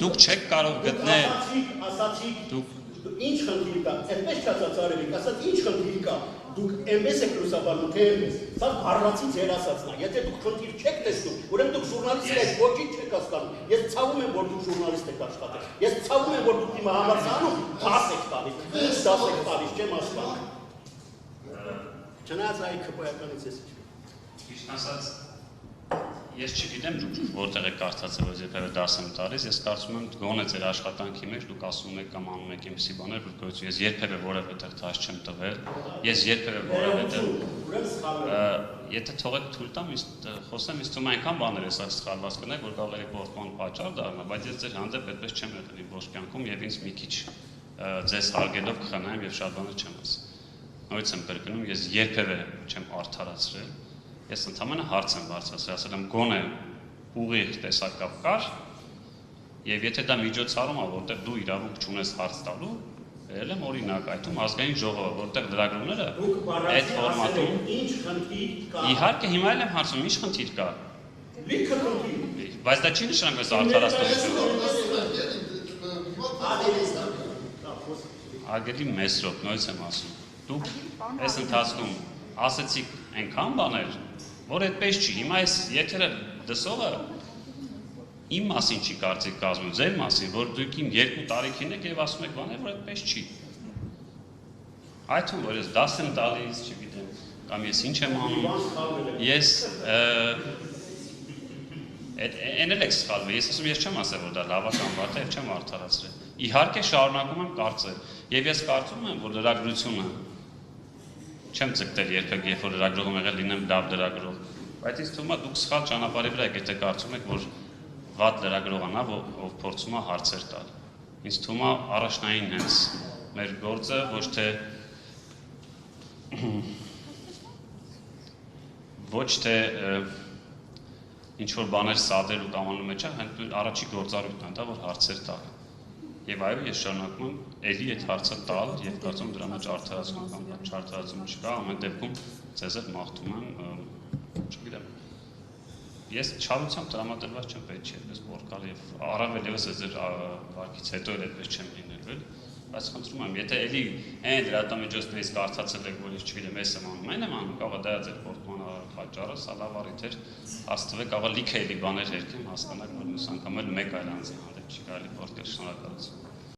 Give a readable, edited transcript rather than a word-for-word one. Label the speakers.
Speaker 1: դուք չեք կարող գտնել
Speaker 2: ասացիք ինչ խնդիր կա, այդպես չասաց Արևիկ, ասաց ինչ խնդիր կա, դուք այնպես եք լուսաբանում, թե այնպես, սա բառացի ձեր ասածն է, եթե դուք խնդիր չեք տեսնում, ուրեմն դուք ժուրնալիստ եք, ոչինչ չեք հասկանում, ես ցավում եմ, որ դուք ժուրնալիստ եք աշխատել, ես ցավում եմ, որ դուք հիմա համարձանում դաս եք տալիս, ինչ դաս եք տալիս, չեմ հասկանում։ Չնայած այ քպայականից ես
Speaker 1: Ճիշտ ասած, ես չգիտեմ դուք որտեղ եք կարծացել, որ երբևէ դաս եմ տալիս, ես կարծում եմ գոնե ձեր աշխատանքի մեջ դուք ասում եք կամ անում եք այնպիսի բաներ, որ գոյություն ես երբևէ որևէ տեղ դաս չեմ տվել, ես երբևէ որևէ տեղ եթե թողեք թույլ տամ, խոսեմ, ինձ թվում է այնքան բաներ ես սխալված կնեք, որ կարող է գործման պատճառ դառնա, բայց ես ձեր հանդեպ այդպես չեմ եղել իմ ողջ կյանքում եւ ինձ մի քիչ ձեզ հարգելով կխնայեմ եւ շատ բաներ չեմ ասել։ Նորից եմ կրկնում, ես երբևէ չեմ արդարացրել, ես ընդհանրապես հարց եմ բարձրացրել, ասել եմ գոնե ուղիղ տեսակապ կար եւ եթե դա միջոցառում է, որտեղ դու իրավունք չունես հարց տալու, ելել եմ օրինակ այդում ազգային ժողովը, որտեղ լրագրողները այդ ֆորմատում
Speaker 2: ինչ խնդիր կա։
Speaker 1: Իհարկե հիմա էլ եմ հարցում, ինչ խնդիր կա։
Speaker 2: Լիքը խնդիր։
Speaker 1: Բայց դա չի նշանակում ես արդարացնություն։ Արգելի Մեսրոպ, նույնպես եմ ասում։ Դուք այս ընթացքում ասացիք այնքան բաներ, որ այդպես չի։ Հիմա այս եթերը դսողը իմ մասին չի կարծիք կազմում, ձեր մասին, որ դուք իմ 2 տարիքին եք եւ ասում եք բաներ, որ այդպես չի։ Այդ որ ես դաս եմ տալիս, չգիտեմ, կամ ես ինչ եմ անում, ես այն էլ եք սխալվել, ես ասում ես չեմ ասել, որ դա լավական բառ է, չեմ արդարացրել։ Իհարկե շարունակում եմ կարծել, եւ ես կարծում եմ, որ լրագրությունը չեմ ձգտել երբեք, երբ որ լրագրողում եղել լինեմ լավ լրագրող, բայց ինձ թվում է դուք սխալ ճանապարհի վրա եք, եթե կարծում եք, որ վատ լրագրողն է, ով փորձում է հարցեր տալ։ Ինձ թվում է առաջնային հենց մեր գործը ոչ թե ինչ որ բաներ սադրել ու կամանում մեջ, հենց առաջի գործառույթն է դա, որ հարցեր տալ։ Եվ այո, ես շարունակում եմ էլի այդ հարցը տալ եւ կարծում եմ դրա մեջ արդարացում կամ չարդարացում չկա, ամեն դեպքում ձեզ էլ մաղթում եմ, չգիտեմ։ Ես չարությամբ տրամադրված չեմ, պետք չէ այդպես բորկալ եւ առավել եւս ձեր վարկից հետո էլ այդպես չեմ լինել, բայց խնդրում եմ, եթե էլի այն լրատվամիջոցներից կարծացել եք, որ ես չգիտեմ, ես եմ անում, կարող է դա ձեր գործման պատճառը, սա լավ առիթ էր, աստվե կարող է լիքը էլի բաներ երկեմ, հասկանաք, որ մյուս անգամ էլ մեկ այլ անձի հանդեպ չի կարելի գործել, շնորհակալություն։